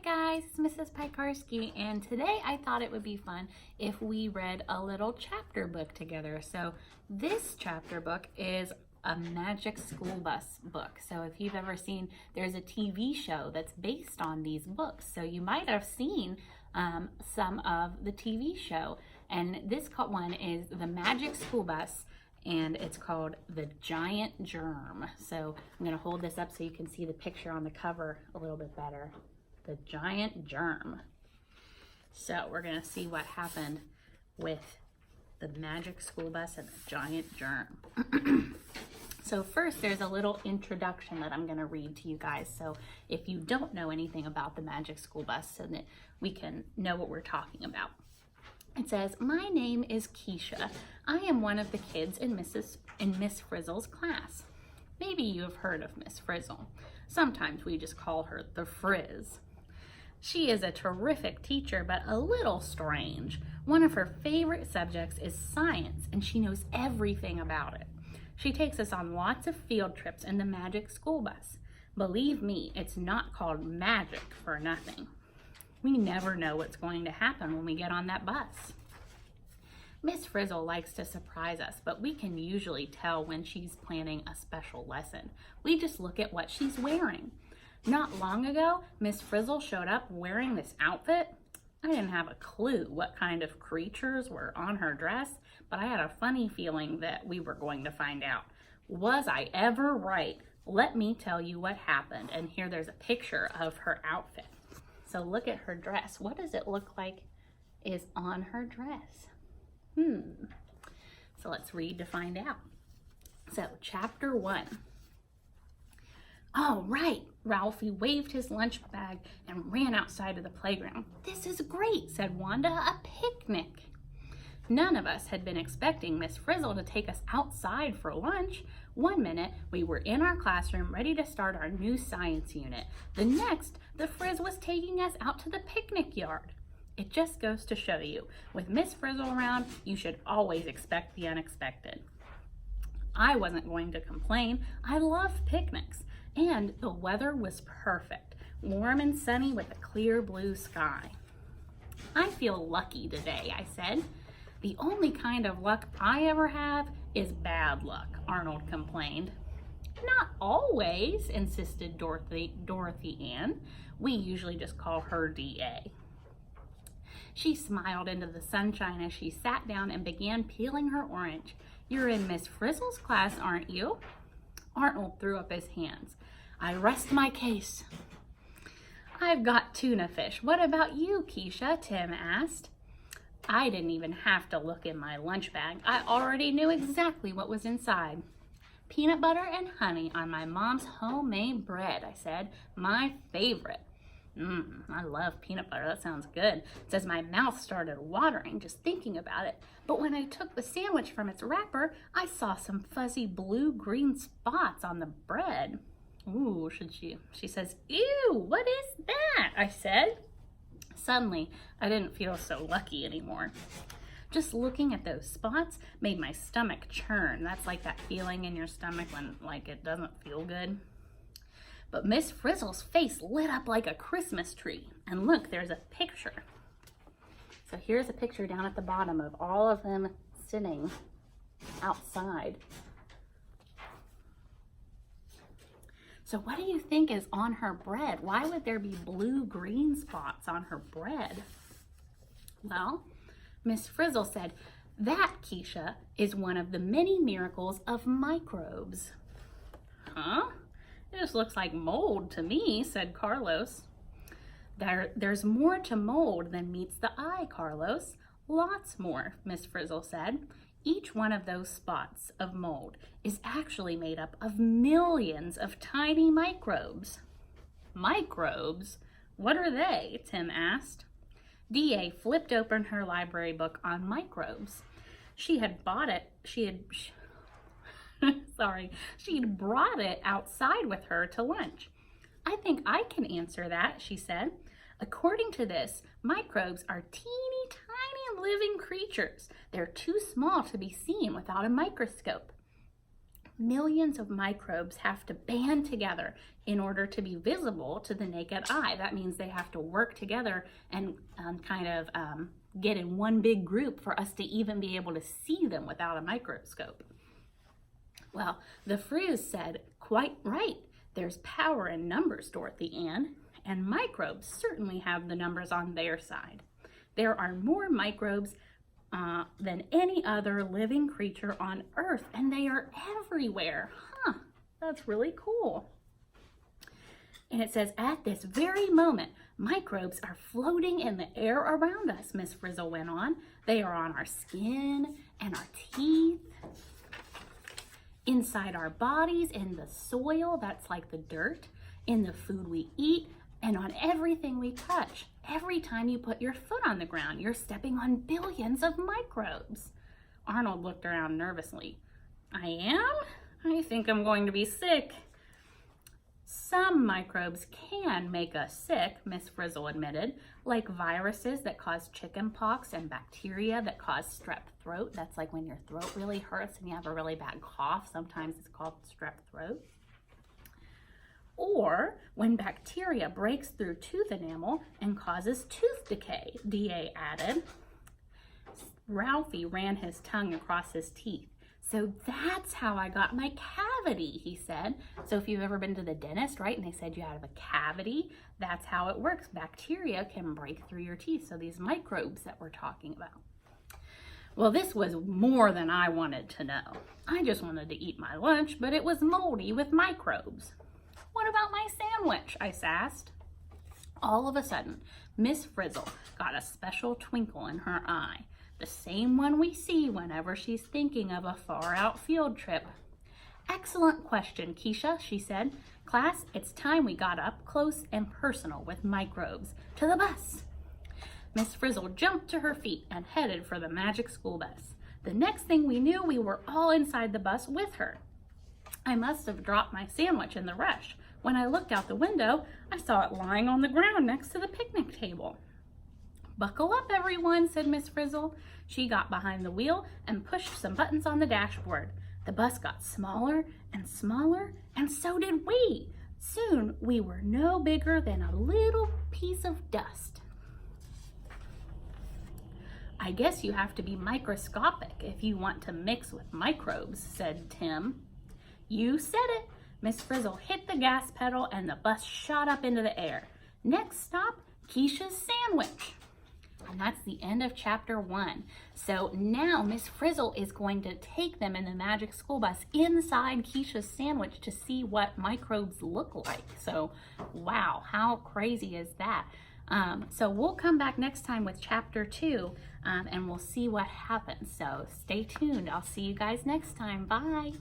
guys, it's Mrs. Pikarski, and today I thought it would be fun if we read a little chapter book together. So this chapter book is a magic school bus book. So if you've ever seen, there's a TV show that's based on these books. So you might have seen some of the TV show. And this one is The Magic School Bus, and it's called The Giant Germ. So I'm going to hold this up so you can see the picture on the cover a little bit better. The Giant Germ. So we're going to see what happened with the Magic School Bus and the Giant Germ. So first, there's a little introduction that I'm going to read to you guys. So if you don't know anything about the Magic School Bus, so that we can know what we're talking about. It says, "My name is Keisha. I am one of the kids in Miss Frizzle's class. Maybe you have heard of Miss Frizzle. Sometimes we just call her the Frizz. She is a terrific teacher, but a little strange. One of her favorite subjects is science, and she knows everything about it. She takes us on lots of field trips in the Magic School Bus. Believe me, it's not called magic for nothing. We never know what's going to happen when we get on that bus. Miss Frizzle likes to surprise us, but we can usually tell when she's planning a special lesson. We just look at what she's wearing. Not long ago, Miss Frizzle showed up wearing this outfit. I didn't have a clue what kind of creatures were on her dress, but I had a funny feeling that we were going to find out. Was I ever right? Let me tell you what happened." And here there's a picture of her outfit. So look at her dress. What does it look like is on her dress? So let's read to find out. So chapter 1. "All right," Ralphie waved his lunch bag and ran outside of the playground. "This is great," said Wanda, "a picnic." None of us had been expecting Miss Frizzle to take us outside for lunch. One minute, we were in our classroom ready to start our new science unit. The next, the Frizz was taking us out to the picnic yard. It just goes to show you, with Miss Frizzle around, you should always expect the unexpected. I wasn't going to complain. I love picnics. And the weather was perfect, warm and sunny with a clear blue sky. "I feel lucky today," I said. "The only kind of luck I ever have is bad luck," Arnold complained. "Not always," insisted Dorothy Ann. We usually just call her DA. She smiled into the sunshine as she sat down and began peeling her orange. "You're in Miss Frizzle's class, aren't you?" Arnold threw up his hands. "I rest my case." "I've got tuna fish. What about you, Keisha?" Tim asked. I didn't even have to look in my lunch bag. I already knew exactly what was inside. "Peanut butter and honey on my mom's homemade bread," I said. "My favorite." I love peanut butter. That sounds good. It says my mouth started watering just thinking about it. But when I took the sandwich from its wrapper, I saw some fuzzy blue-green spots on the bread. "Ooh," she says, "Ew, what is that?" I said. Suddenly, I didn't feel so lucky anymore. Just looking at those spots made my stomach churn. That's like that feeling in your stomach when it doesn't feel good. But Miss Frizzle's face lit up like a Christmas tree. And look, there's a picture. So here's a picture down at the bottom of all of them sitting outside. So what do you think is on her bread? Why would there be blue-green spots on her bread? Well, Miss Frizzle said, "That, Keisha, is one of the many miracles of microbes." "Huh? It just looks like mold to me," said Carlos. There's more to mold than meets the eye, Carlos. Lots more," Miss Frizzle said. "Each one of those spots of mold is actually made up of millions of tiny microbes." "Microbes? What are they?" Tim asked. DA flipped open her library book on microbes. She'd brought it outside with her to lunch. "I think I can answer that," she said. "According to this, microbes are teeny tiny living creatures. They're too small to be seen without a microscope. millions of microbes have to band together in order to be visible to the naked eye. That means they have to work together and kind of get in one big group for us to even be able to see them without a microscope. Well, the Frizz said, quite right. There's power in numbers, Dorothy Ann, and microbes certainly have the numbers on their side. There are more microbes than any other living creature on Earth, and they are everywhere. Huh, that's really cool. And it says, at this very moment, microbes are floating in the air around us, Miss Frizzle went on. They are on our skin and our teeth, inside our bodies, in the soil, that's like the dirt, in the food we eat, and on everything we touch. Every time you put your foot on the ground, you're stepping on billions of microbes. Arnold looked around nervously. I am? I think I'm going to be sick. Some microbes can make us sick, Miss Frizzle admitted, like viruses that cause chicken pox and bacteria that cause strep throat. That's like when your throat really hurts and you have a really bad cough. Sometimes it's called strep throat. Or when bacteria breaks through tooth enamel and causes tooth decay, D.A. added. Ralphie ran his tongue across his teeth. So that's how I got my cavity, he said. So if you've ever been to the dentist, right, and they said you have a cavity, that's how it works. Bacteria can break through your teeth. So these microbes that we're talking about. Well, this was more than I wanted to know. I just wanted to eat my lunch, but it was moldy with microbes. What about my sandwich? I asked. All of a sudden, Miss Frizzle got a special twinkle in her eye, the same one we see whenever she's thinking of a far-out field trip. Excellent question, Keisha, she said. Class, it's time we got up close and personal with microbes. To the bus. Miss Frizzle jumped to her feet and headed for the magic school bus. The next thing we knew, we were all inside the bus with her. I must have dropped my sandwich in the rush. When I looked out the window, I saw it lying on the ground next to the picnic table. Buckle up, everyone, said Miss Frizzle. She got behind the wheel and pushed some buttons on the dashboard. The bus got smaller and smaller, and so did we. Soon, we were no bigger than a little piece of dust. I guess you have to be microscopic if you want to mix with microbes, said Tim. You said it. Miss Frizzle hit the gas pedal and the bus shot up into the air. Next stop, Keisha's sandwich. And that's the end of chapter 1. So now Miss Frizzle is going to take them in the magic school bus inside Keisha's sandwich to see what microbes look like. So, wow, how crazy is that? So we'll come back next time with chapter 2 and we'll see what happens. So stay tuned. I'll see you guys next time. Bye.